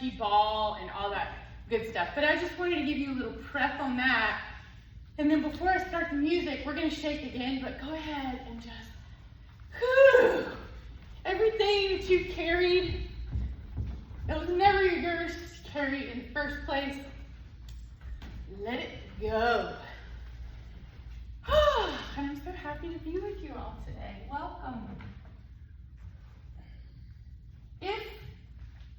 Chi ball and all that good stuff. But I just wanted to give you a little prep on that. And then before I start the music, we're gonna shake again, but go ahead and just, whew, everything that you carried, that was never yours to carry in the first place, let it go. And I'm so happy to be with you all today. Welcome. If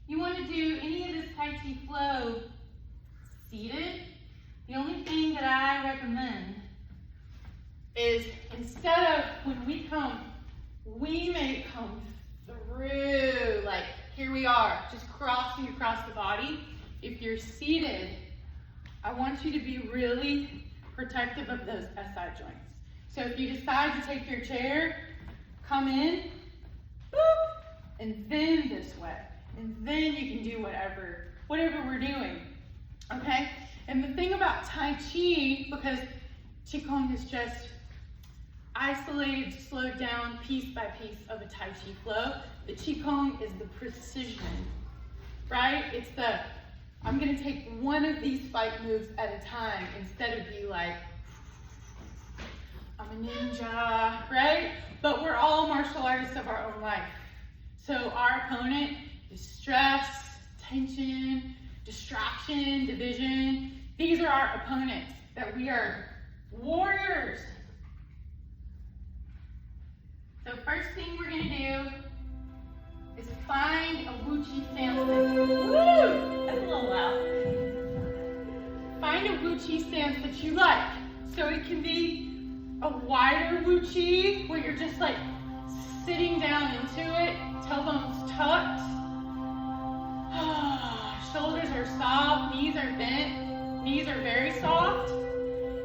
you want to do any of this Tai Chi flow seated, the only thing that I recommend is instead of when we come, we may come through, like here we are, just crossing across the body. If you're seated, I want you to be really protective of those SI joints. So if you decide to take your chair, come in, boop, and then this way. And then you can do whatever we're doing, okay? And the thing about Tai Chi, because Qigong is just isolated, slowed down, piece by piece of a Tai Chi flow, the Qigong is the precision, right? It's the, I'm gonna take one of these fight moves at a time instead of you like, I'm a ninja, right? But we're all martial artists of our own life. So our opponent is stress, tension, distraction, division. These are our opponents, that we are warriors. So first thing we're gonna do is find a Wuji stance. Woo! That's a little loud. Find a Wuji stance that you like. So it can be a wider Wuji, where you're just like sitting down into it, tailbones tucked. Shoulders are soft, knees are bent, knees are very soft.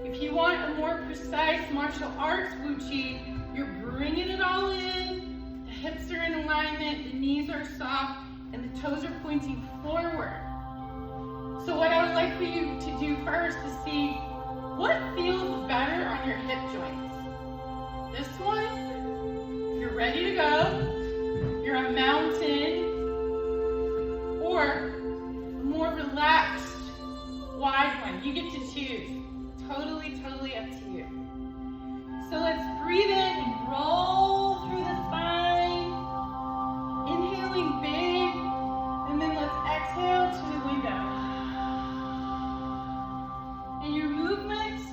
If you want a more precise martial arts Wuji, you're bringing it all in, the hips are in alignment, the knees are soft, and the toes are pointing forward. So what I would like for you to do first is see what feels better on your hip joints. This one, you're ready to go, you're a mountain, or a more relaxed, wide one. You get to choose. Totally, totally up to you. So let's breathe in and roll through the spine. Inhaling big, and then let's exhale to the window. And your movements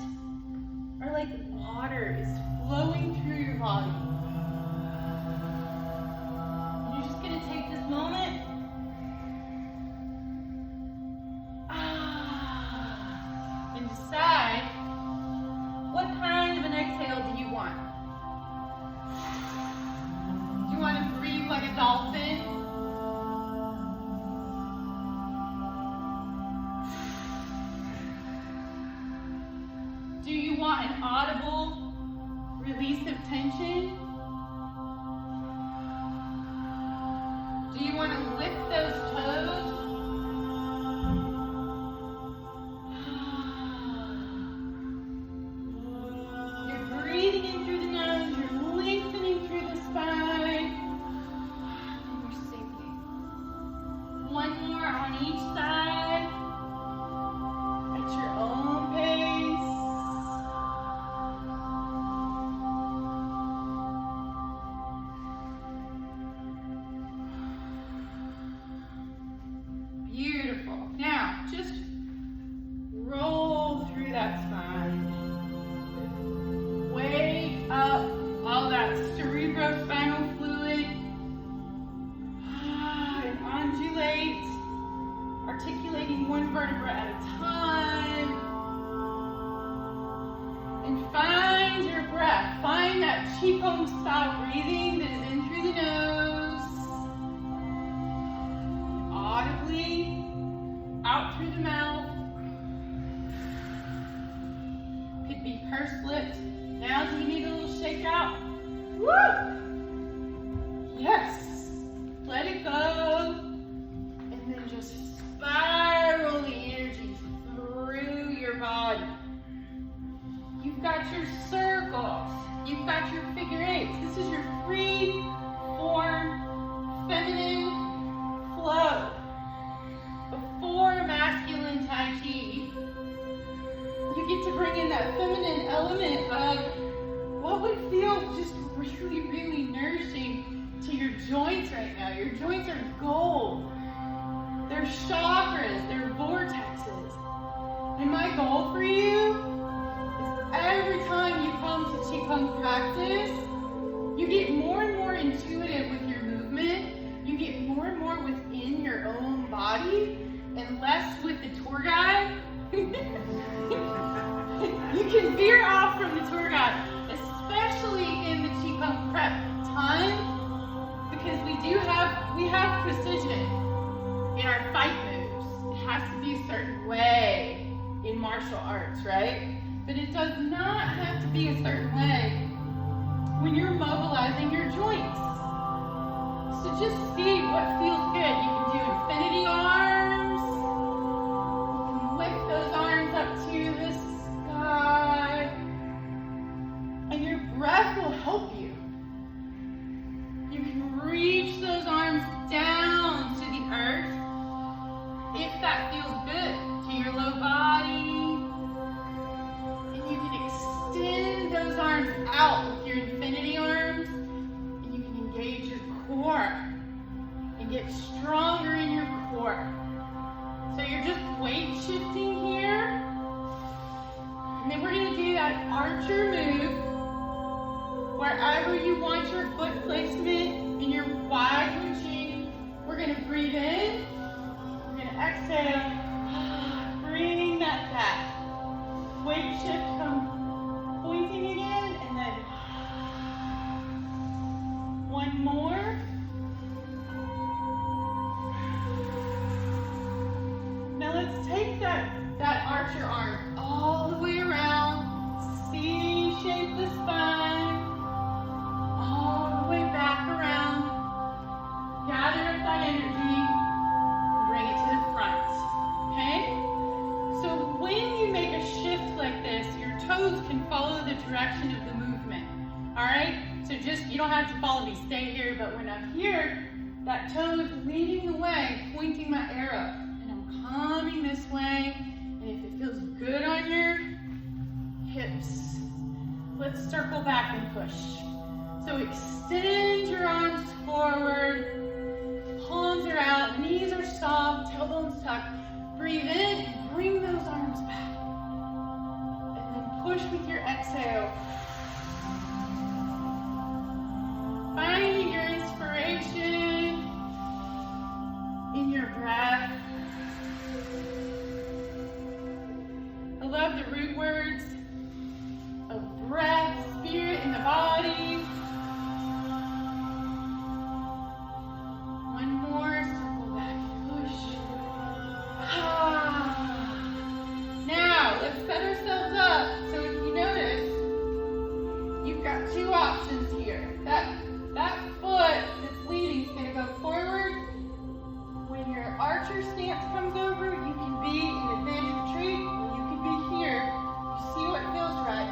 are like water is flowing through your body. And you're just going to take this moment and decide what kind of an exhale do you want. Do you want to breathe like a dolphin? Do you want an audible release of tension? Do you want to lift those toes? You're breathing in through the nose, you're lengthening through the spine, and you're sinking. One more on each side, at your own pace. Beautiful. Now, just roll through that spine. Wake up all that cerebrospinal fluid. And undulate, articulating one vertebra at a time. And find your breath. Find that Qigong style breathing that is in through the nose. Audibly, out through the mouth. Could be pursed lips. Now do you need a little shake out? Woo! Yes. Let it go. And then just spiral the energy through your body. You've got your circles. You've got your figure eights. This is your free form, feminine flow. you get to bring in that feminine element of what would feel just really, really nourishing to your joints right now. Your joints are gold. They're chakras, they're vortexes. And my goal for you is every time you come to Qigong practice, you get more and more intuitive with your movement. You get more and more within your own body and less with the tour guide. You can veer off from the tour guide, especially in the Qigong prep time, because we have precision in our fight moves. It has to be a certain way in martial arts, right? But it does not have to be a certain way when you're mobilizing your joints. So just see what feels good. You can do infinity arms. You can lift those arms up to the sky. And your breath will help you. You can reach those arms down to the earth if that feels good to your low body. And you can extend those arms out with your infinity arms. And you can engage your core and get stronger in your core. So you're just weight shifting here. And then we're going to do that archer move. Wherever you want your foot placement in your wide Wuji, we're going to breathe in. We're going to exhale. Bring that back. Weight shift, come pointing again, and then one more. Now let's take that archer arm all the way around. C-shape the spine. All the way back around. Gather up that energy. Bring it to the front. Okay? So when you make a shift like this, your toes can follow the direction of the movement. Alright? So just, you don't have to follow me, stay here, but when I'm here, that toe is leading the way, pointing my arrow. And I'm coming this way. And if it feels good on your hips, let's circle back and push. So extend your arms forward, palms are out, knees are soft, tailbones tucked. Breathe in and bring those arms back. And then push with your exhale. Finding your inspiration in your breath. I love the root words of breath, spirit in the body. One more, circle back and push. Now, let's set ourselves up. So if you notice, you've got two options here. That foot that's leading is going to go forward. When your archer stance comes over, you can be in advanced retreat, or you can be here. You see what feels right.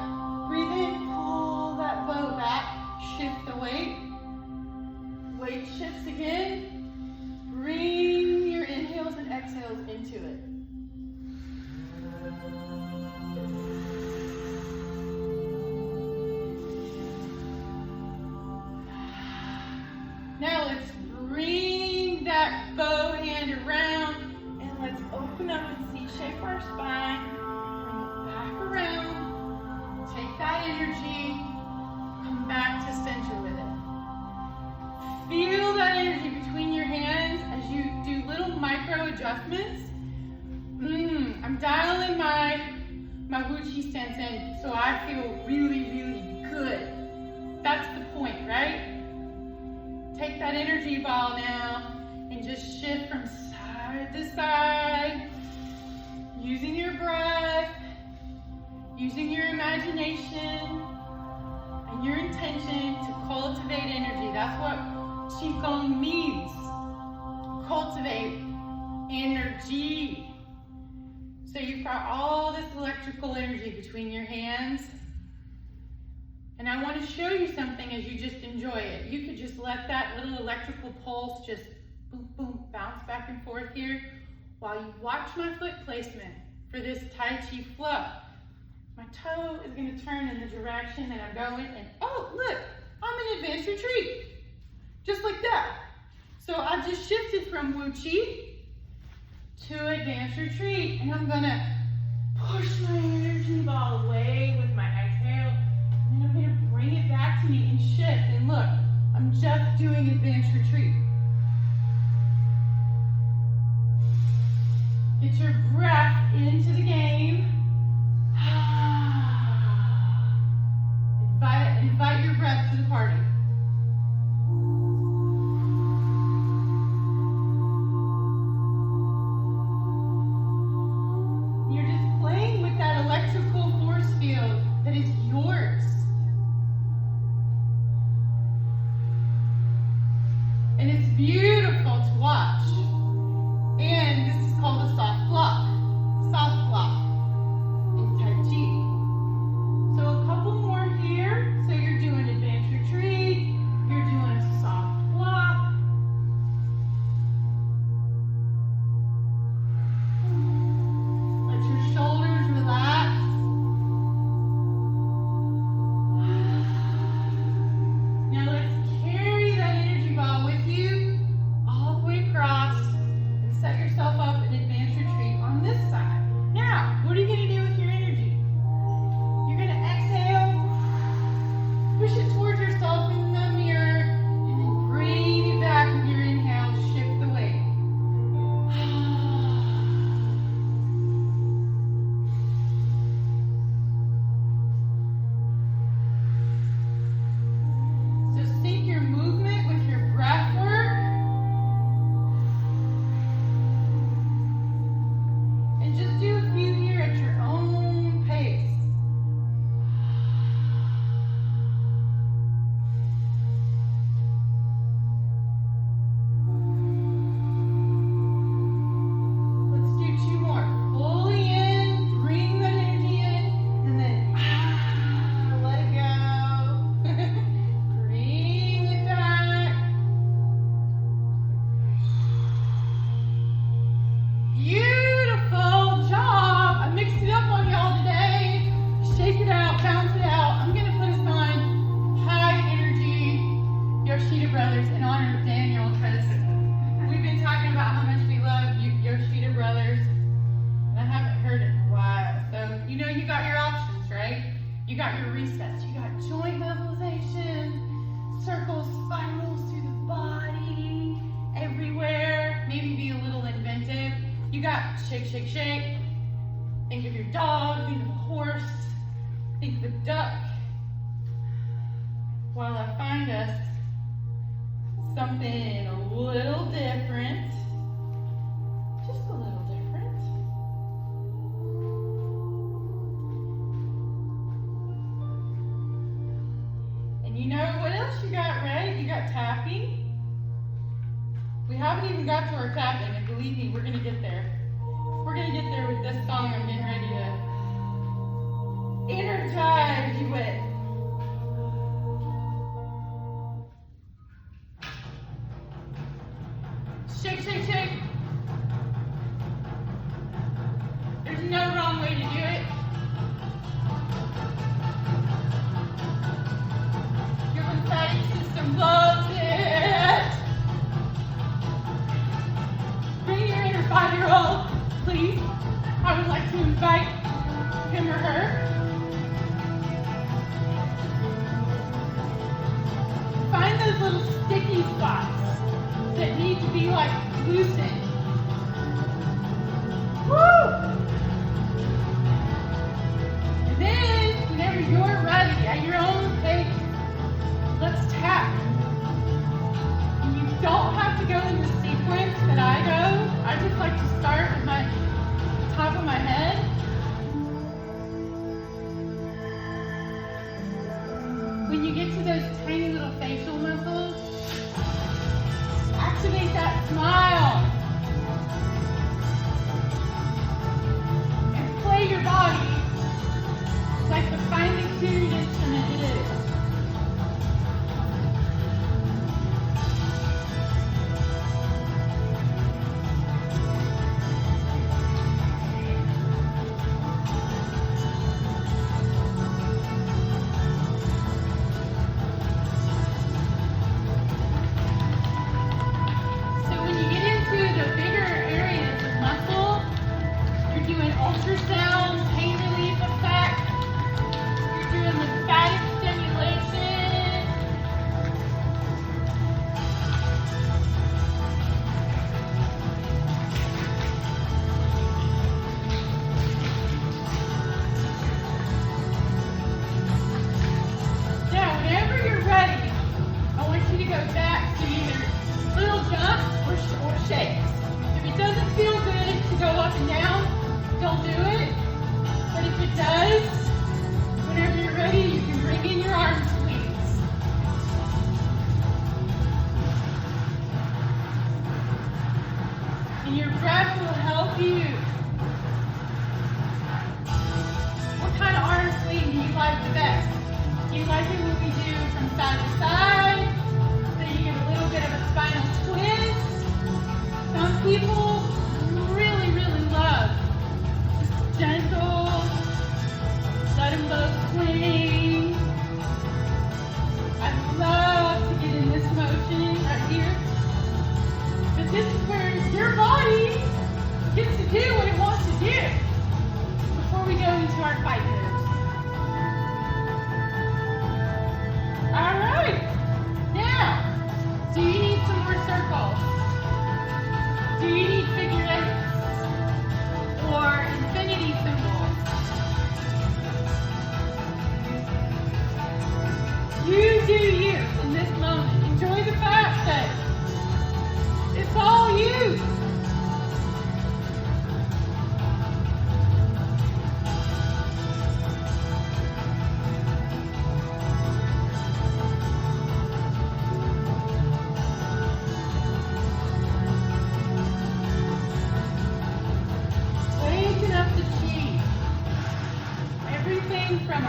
Breathe in, pull that bow back, shift the weight. Weight shifts again. Bring your inhales and exhales into it. Now let's bring that bow hand around and let's open up and C-shape our spine. Bring it back around. Take that energy. Come back to center with it. Feel that energy between your hands as you do little micro adjustments. I'm dialing my Wuji sense in so I feel really, really good. That's the point, right? Take that energy ball now and just shift from side to side, using your breath, using your imagination and your intention to cultivate energy. That's what Qigong means. Cultivate energy. So you've got all this electrical energy between your hands. And I want to show you something as you just enjoy it. You could just let that little electrical pulse just boom, boom, bounce back and forth here while you watch my foot placement for this Tai Chi flow. My toe is going to turn in the direction that I'm going, and oh, look, I'm in advanced retreat. Just like that. So I just shifted from Wuji to advanced retreat, and I'm going to push my energy ball away with my exhale, and then I'm going to bring it back to me and shift. And look, I'm just doing advanced retreat. Get your breath into the game. Invite your breath to the party. You're just playing with that electrical force field that is yours. And it's beautiful to watch. And this is called a soft block. Soft block in Tai Chi. So a couple more here. So you're doing advanced retreat. You're doing a soft block. Let your shoulders relax. Now let's carry that energy ball with you all the way across. Set yourself up in advanced retreat on this side. Now, what are you going to do with your energy? You're going to exhale, push it towards yourself in the mirror, and then bring it back with your inhale, shift the weight. So sync your movement with your breath work. Just do a few here at your own pace. Let's do two more. Fully in, bring that energy in, and then let it go. Bring it back. Beautiful job. I mixed it up on y'all today. Shake it out, bounce it out. I'm going to put us on high energy Yoshida Brothers in honor of Daniel, because we've been talking about how much we love Yoshida Brothers, and I haven't heard it in a while. So, you know, you got your options, right? You got your resets. You got joint mobilization, circles, spirals through the body, everywhere. Maybe be a little inventive. You got shake, shake, shake. Think of your dog, think of a horse, think of a duck. While I find us something a little different, just a little different. And you know what else you got, right? You got tapping. We haven't even got to our tapping, and believe me, we're going to get there. We're going to get there with this song I'm getting ready to energize you with. Shake, shake, shake. There's no wrong way to do it. Your lymphatic system loves it. Bring your inner 5-year-old, please. I would like to invite him or her. Find those little sticky spots that need to be like loosened. Woo! And then, whenever you're ready, at your own pace, let's tap. And you don't have to go in the sequence that I go. I just like to start with my top of my head. When you get to those tiny little facial muscles, activate that smile.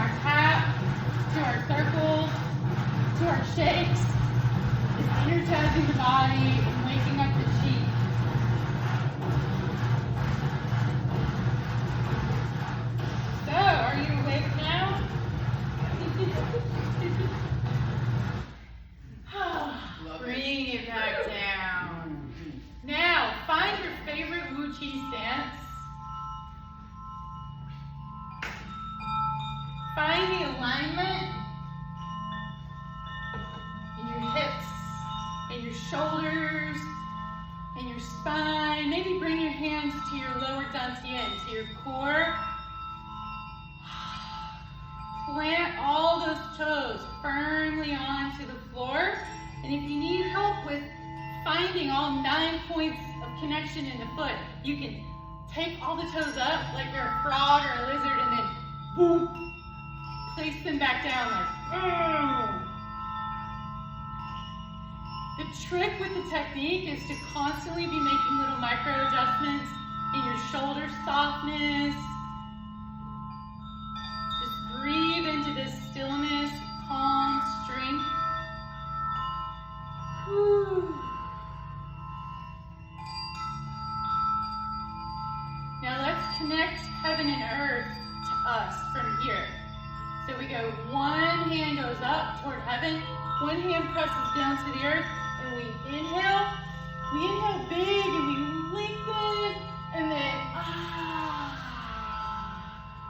our tap, to our circles, to our shakes, is energizing the body and waking up the chi. So, are you awake now? Bring it back down. Now, find your favorite Wuji stance. Find the alignment in your hips, and your shoulders, and your spine. Maybe bring your hands to your lower dantian, to your core. Plant all those toes firmly onto the floor. And if you need help with finding all 9 points of connection in the foot, you can take all the toes up like you're a frog or a lizard and then boom, place them back down like, oh. The trick with the technique is to constantly be making little micro adjustments in your shoulder softness. Just breathe into this stillness, calm, strength. Whew. Now let's connect heaven and earth to us from here. So we go, one hand goes up toward heaven, one hand presses down to the earth, and we inhale big and we lengthen, and then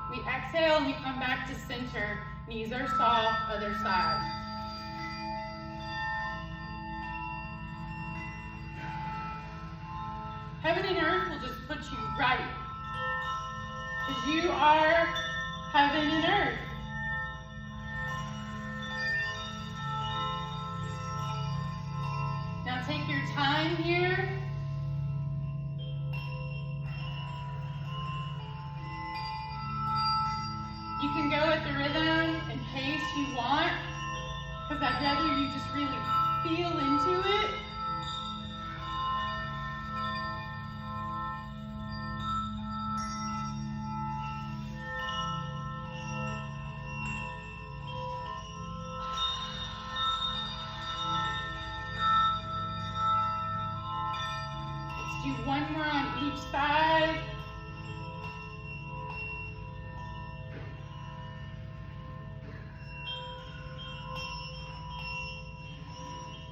we exhale and we come back to center. Knees are soft, other side. Heaven and earth will just put you right. Because you are heaven and earth. Now take your time here. You can go at the rhythm and pace you want, because I'd rather you just really feel into it. Do one more on each side.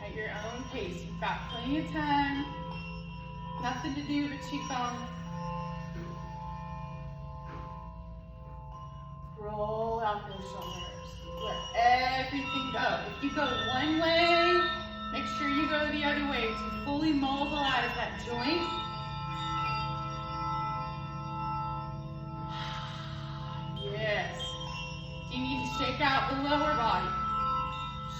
At your own pace. You've got plenty of time. Nothing to do but qigong. Roll out those shoulders. Let everything go. If you go one way, make sure you go the other way to fully mobilize that joint. Yes. Do you need to shake out the lower body?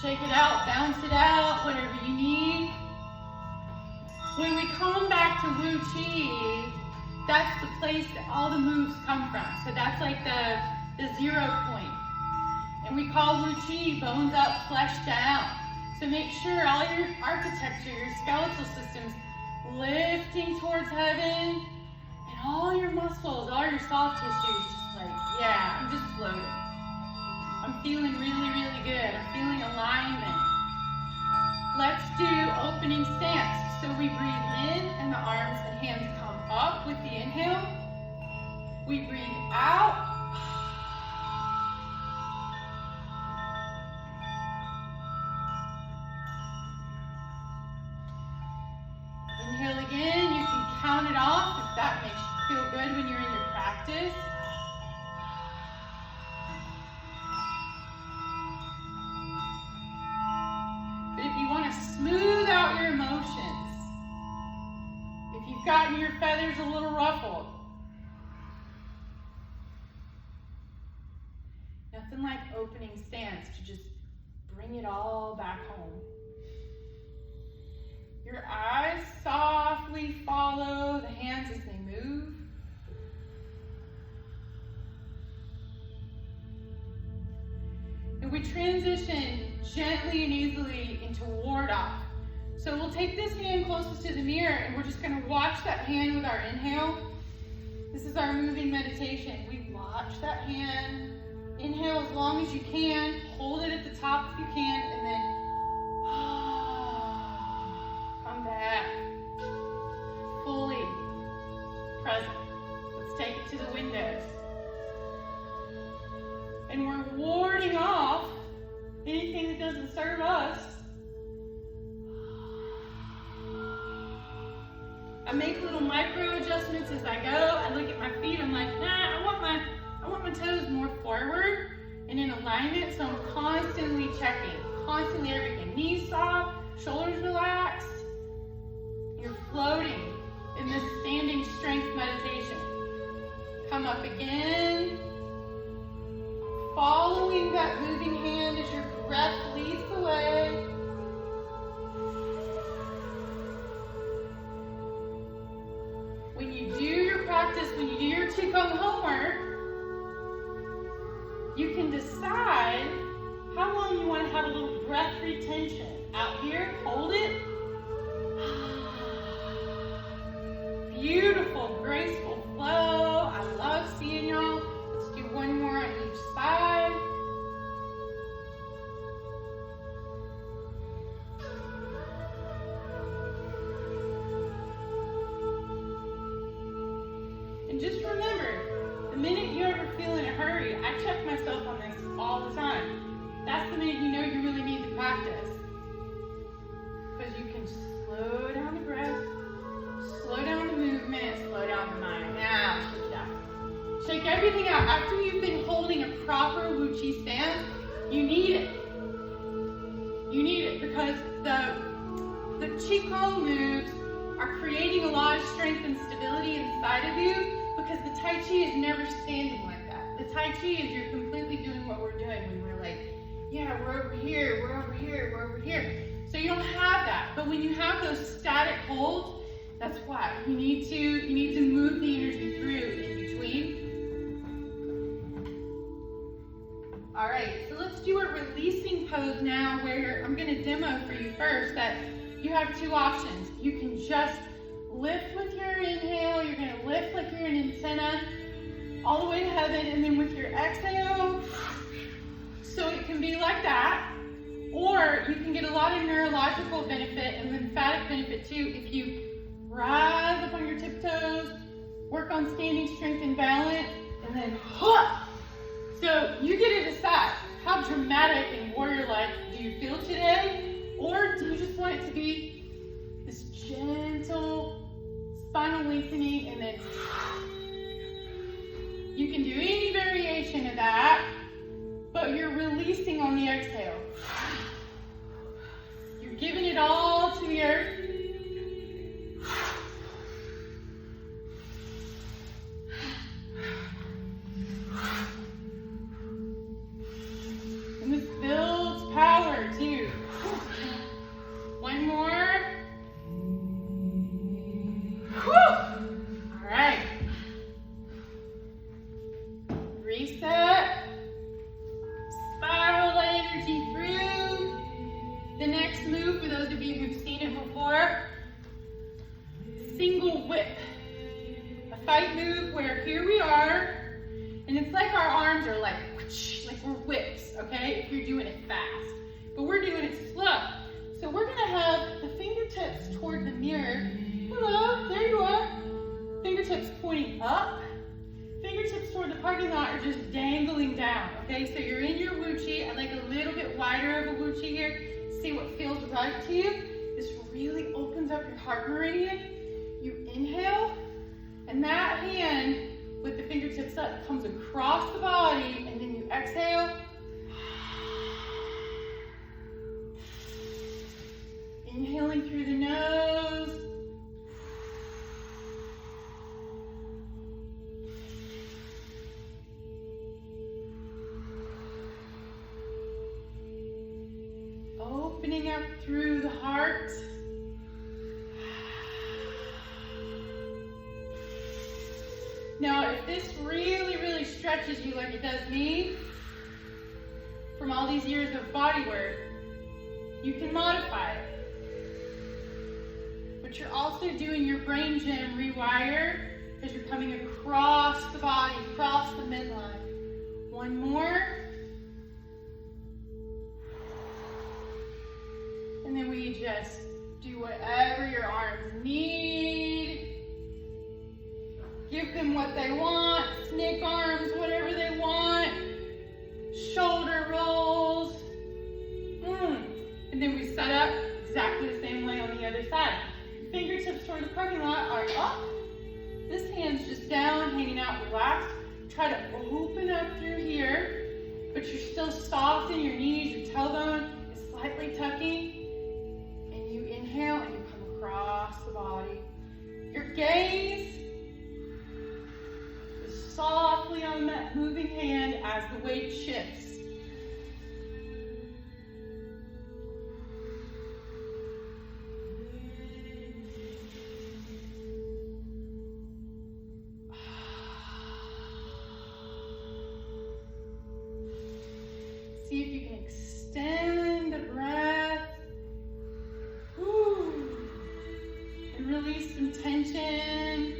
Shake it out, bounce it out, whatever you need. When we come back to Wuji, that's the place that all the moves come from. So that's like the 0 point. And we call Wuji bones up, flesh down. So make sure all your architecture, your skeletal systems, lifting towards heaven, and all your muscles, all your soft tissues, just like, yeah, I'm just floating. I'm feeling really, really good. I'm feeling alignment. Let's do opening stance. So we breathe in, and the arms and hands come up with the inhale. We breathe out. Inhale again. You can count it off if that makes you feel good when you're in your practice. But if you want to smooth out your emotions, if you've gotten your feathers a little ruffled, nothing like opening stance to just bring it all back home. Your eyes softly follow the hands as they move. And we transition gently and easily into ward off. So we'll take this hand closest to the mirror and we're just going to watch that hand with our inhale. This is our moving meditation. We watch that hand Inhale as long as you can. Hold it at the top if you can, and then come back. Fully present. Let's take it to the windows. And we're warding off anything that doesn't serve us. I make little micro adjustments as I go. I look at my feet. I'm like, nah, I want my toes more forward and in alignment. So I'm constantly checking, constantly everything. Knees soft, shoulders relaxed. You're floating in this standing strength meditation. Come up again. Following that moving hand as your breath leads the way. When you do your practice, when you do your Qigong homework, you can decide how long you want to have a little breath retention. Out here, hold it. Beautiful, graceful flow. I love seeing y'all. Let's do one more on each side. And just remember, the minute you ever feel in a hurry, I check myself on this all the time. That's the minute you know you really need to practice. Because you can slow down the breath, slow down the movement, slow down the mind. Now, shake it out. Shake everything out. After you've been holding a proper Wuji stance, you need it. You need it because the Qigong moves are creating a lot of strength and stability inside of you because the Tai Chi is never standing like that. The Tai Chi is you're completely doing what we're doing when we're like, yeah, we're over here, we're over here, we're over here. So you don't have that. But when you have those static holds, that's why. You need to move the energy through in between. All right, so let's do a releasing pose now where I'm gonna demo for you first that you have two options. You can just lift with your inhale. You're gonna lift like you're an antenna all the way to heaven, and then with your exhale, so it can be like that, or you can get a lot of neurological benefit and lymphatic benefit too if you rise up on your tiptoes, work on standing strength and balance, and then so you get to decide how dramatic and warrior-like do you feel today, or do you just want it to be this gentle spinal lengthening, and then you can do any variation of that, but you're releasing on the exhale. You're giving it all to the earth. And this builds power too. One more. All right. Reset. Spiral that energy through. The next move, for those of you who've seen it before, single whip. A fight move where here we are, and it's like our arms are like we're whips, okay? If you're doing it fast. But we're doing it slow. So we're gonna have the fingertips toward the mirror. Hello, there you are. Fingertips pointing up. Fingertips toward the parking lot are just dangling down, okay? So you're in your Wuji. I like a little bit wider of a Wuji here. See what feels right to you. This really opens up your heart meridian. You inhale, and that hand with the fingertips up comes across the body, and then you exhale. Inhaling through the nose. Opening up through the heart. Now, if this really, really stretches you like it does me, from all these years of body work, you can modify it. But you're also doing your brain gym rewire because you're coming across the body, across the midline. One more. Do whatever your arms need. Give them what they want. Snake arms, whatever they want. Shoulder rolls. And then we set up exactly the same way on the other side. Fingertips toward the parking lot are up. This hand's just down, hanging out, relaxed. Try to open up through here, but you're still soft in your knees. Your tailbone is slightly tucking. And you inhale and you come across the body. Your gaze is softly on that moving hand as the weight shifts. See if you can extend the breath. And release some tension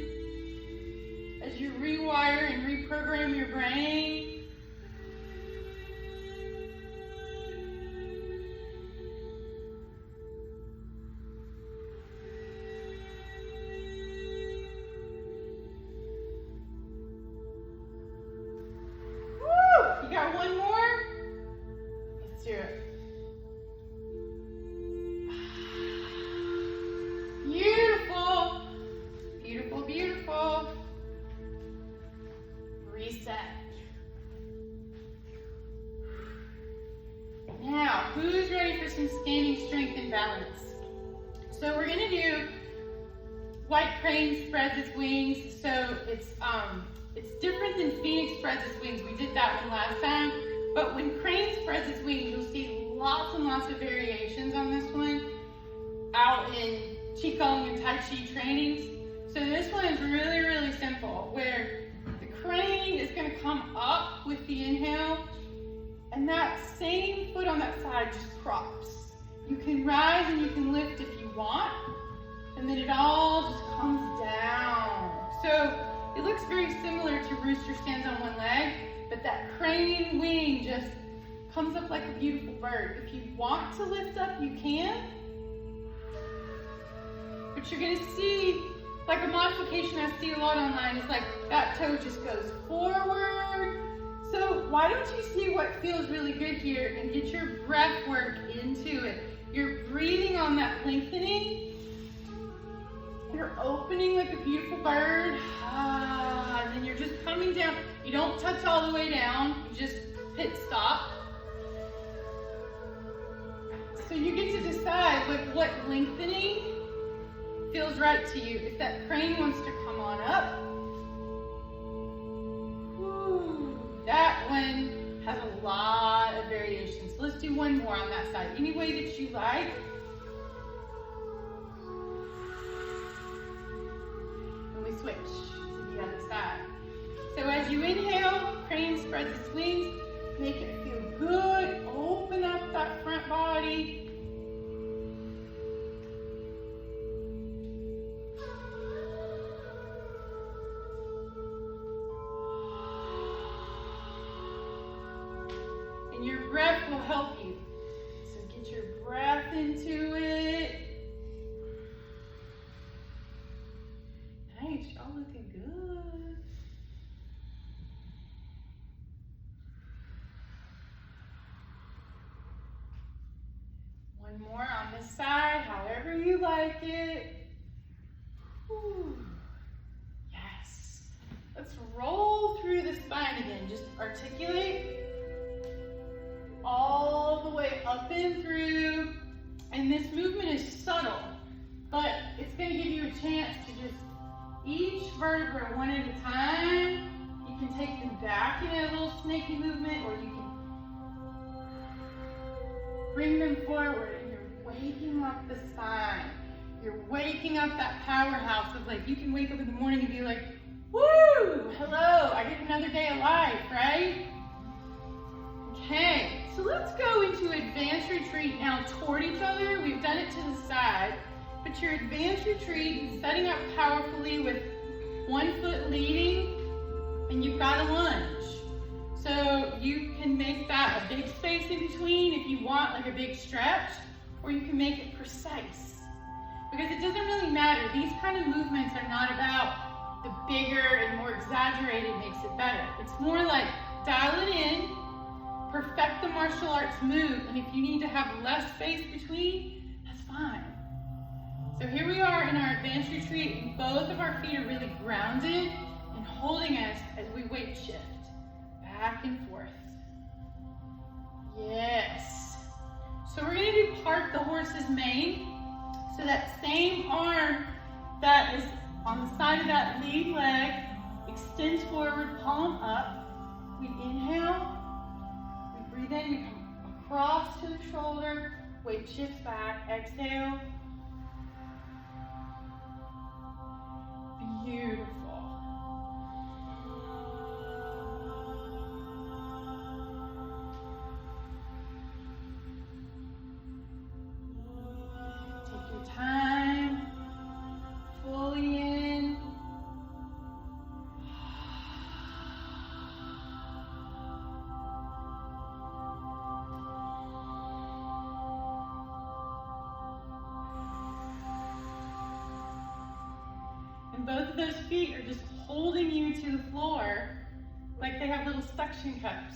as you rewire and reprogram your brain. Woo! You got one more? Let's do it. Beautiful. Beautiful, beautiful. Reset. Now, who's ready for some standing strength and balance? So we're gonna do white crane spreads its wings. So it's different than Phoenix spreads its wings. We did that one last time. But when crane spreads its wings, you'll see lots and lots of variations on this one out in Qigong and Tai Chi trainings. So this one is really, really simple, where the crane is going to come up with the inhale, and that same foot on that side just props. You can rise and you can lift if you want, and then it all just comes down. So it looks very similar to rooster stands on one leg, but that crane wing just comes up like a beautiful bird. If you want to lift up, you can. But you're going to see, like a modification I see a lot online, is like that toe just goes forward. So why don't you see what feels really good here and get your breath work into it. You're breathing on that lengthening. You're opening like a beautiful bird. And then you're just coming down. You don't touch all the way down. You just hit stop. So you get to decide what lengthening feels right to you. If that crane wants to come on up, that one has a lot of variations. So let's do one more on that side. Any way that you like. And we switch to the other side. So as you inhale, crane spreads its wings. Make it feel good. Open up that front body. And your breath will help you. So get your breath into it. Nice, y'all looking good. One more on this side, however you like it. Ooh. Yes. Let's roll through the spine again. Just articulate all the way up and through. And this movement is subtle, but it's going to give you a chance to just each vertebra one at a time. You can take them back in a little snaky movement, or you can bring them forward, and you're waking up the spine. You're waking up that powerhouse of, like, you can wake up in the morning and be like, woo, hello, I get another day of life, right? Okay, so let's go into advanced retreat now toward each other. We've done it to the side, but your advanced retreat is setting up powerfully with one foot leading, and you've got a lunge. So you can make that a big space in between if you want, like a big stretch, or you can make it precise. Because it doesn't really matter. These kind of movements are not about the bigger and more exaggerated makes it better. It's more like dial it in, perfect the martial arts move, and if you need to have less space between, that's fine. So here we are in our advanced retreat, and both of our feet are really grounded and holding us as we weight shift back and forth. Yes. So we're going to do part the horse's mane. So that same arm that is on the side of that lead leg extends forward, palm up. We inhale, we breathe in, we come across to the shoulder, weight shifts back, exhale. Beautiful. Time, fully in. And both of those feet are just holding you to the floor like they have little suction cups.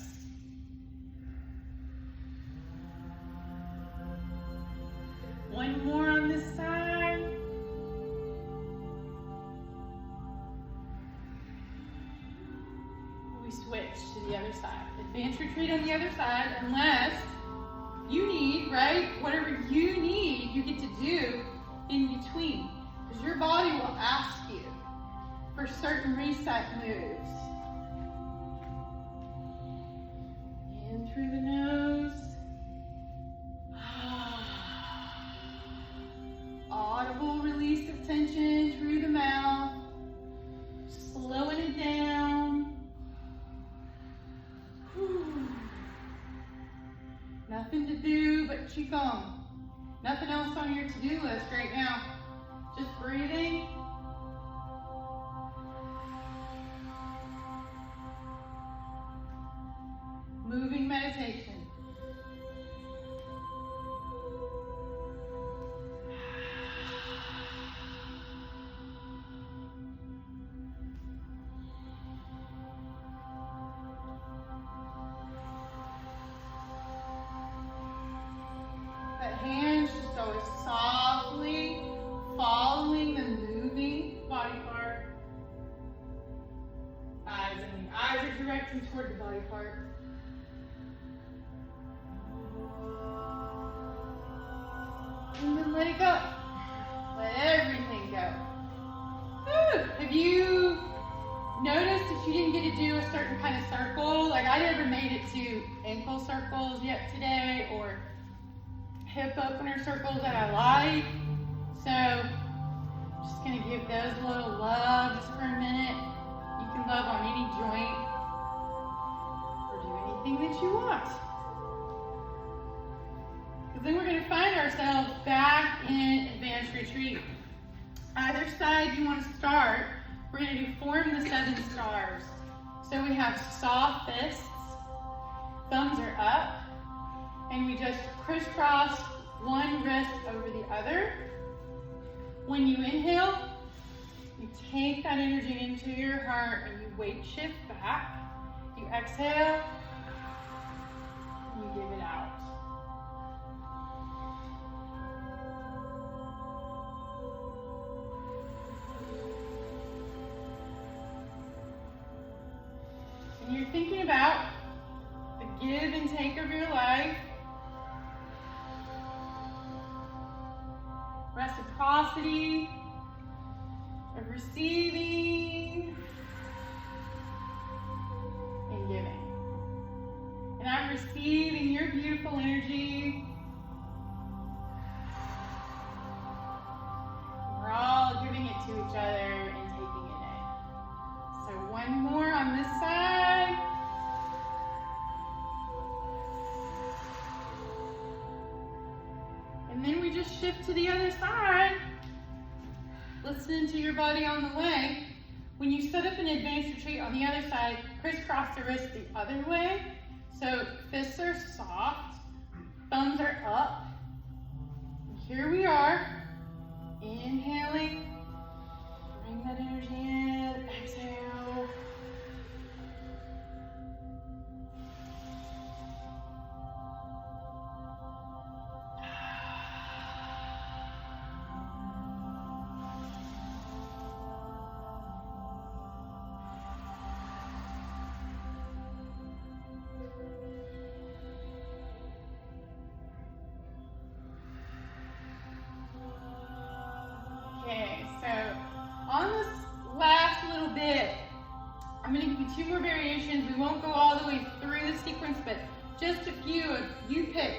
One more on this side. We switch to the other side. Advanced retreat on the other side, unless you need, right? Whatever you need, you get to do in between. Because your body will ask you for certain reset moves. In through the nose. Audible release of tension through the mouth, slowing it down. Whew. Nothing to do but Qigong. Nothing else on your to-do list right now. Just breathing. Moving meditation. Hands just always softly following the moving body part. Eyes are directing toward the body part. And then let it go. Let everything go. Whew. Have you noticed that you didn't get to do a certain kind of circle? Like I never made it to ankle circles yet today, or hip opener circles that I like. So I'm just going to give those a little love just for a minute. You can love on any joint or do anything that you want. Because then we're going to find ourselves back in advanced retreat. Either side you want to start, we're going to do form the 7 stars. So we have soft fists, thumbs are up, and we just crisscross one wrist over the other. When you inhale, you take that energy into your heart and you weight shift back. You exhale, and you give it out. And you're thinking about the give and take of your life. Reciprocity of receiving and giving. And I'm receiving your beautiful energy. We're all giving it to each other and taking it in. So one more on this side. And then we just shift to the other side, listening to your body on the way. When you set up an advanced retreat on the other side, crisscross the wrist the other way. So fists are soft, thumbs are up. And here we are. Inhaling. Bring that energy in. Exhale. Okay, so on this last little bit, I'm going to give you 2 more variations. We won't go all the way through the sequence, but just a few. You pick.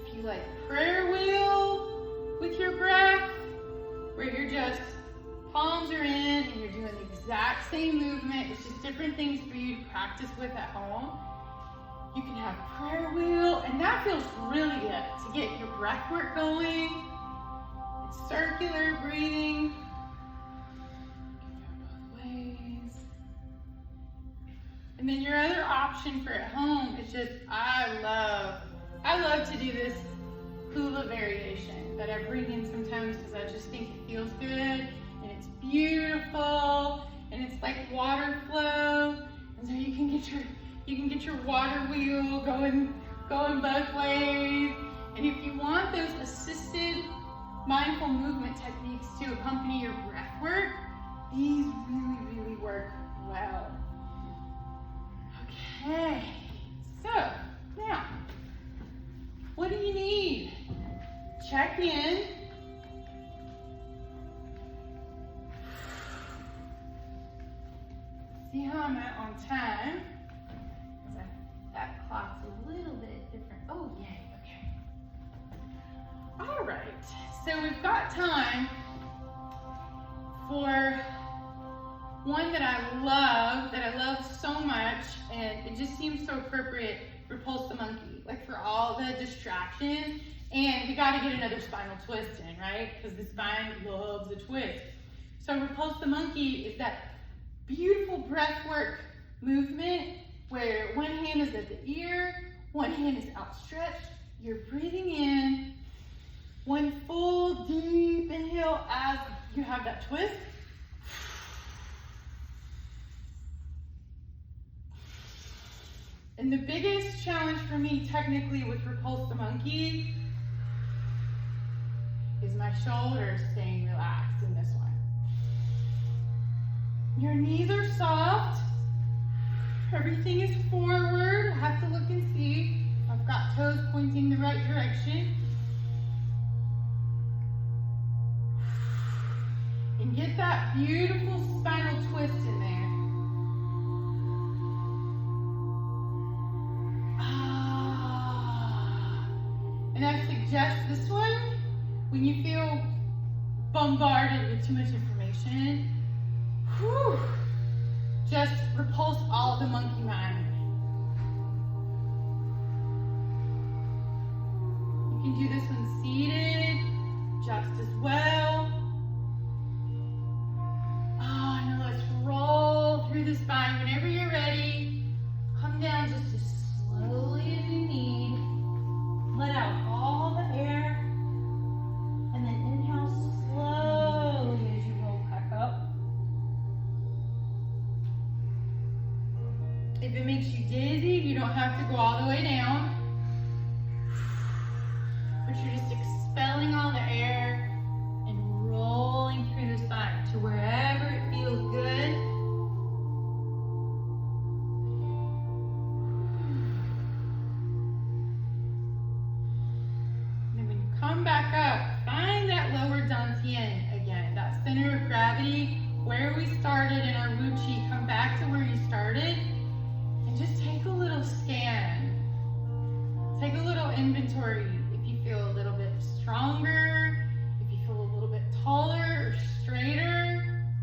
If you like prayer wheel with your breath, where you're just palms are in and you're doing the exact same movement. It's just different things for you to practice with at home. You can have prayer wheel, and that feels really good to get your breath work going. It's circular breathing. You can go both ways. And then your other option for at home is just, I love to do this hula variation that I bring in sometimes because I just think it feels good and it's beautiful and it's like water flow. And so you can get your water wheel going both ways. And if you want those assisted mindful movement techniques to accompany your breath work, these really work well. Okay, so now, what do you need? Check in. See how I'm at on time. That clock's a little bit different. Oh, yay, okay. All right, so we've got time for one that I love so much, and it just seems so appropriate, Repulse the monkey, like for all the distractions, and we gotta get another spinal twist in, right? Because the spine loves a twist. So Repulse the monkey is that beautiful breath work movement where one hand is at the ear, one hand is outstretched, you're breathing in, one full deep inhale as you have that twist. And the biggest challenge for me technically with Repulse the monkey is my shoulders staying relaxed in this one. Your knees are soft. Everything is forward. I have to look and see if I've got toes pointing the right direction. And get that beautiful spinal twist in there. And I suggest this one when you feel bombarded with too much information. Just repulse all of the monkey mind. You can do this one seated, just as well. Oh, now let's roll through the spine. Whenever you're ready, come down just as slowly as you need. Let out all the air, and then inhale slowly as you roll back up. If it makes you dizzy, you don't have to go all the way down. But you're just expelling all the air and rolling through the spine to wherever it feels good.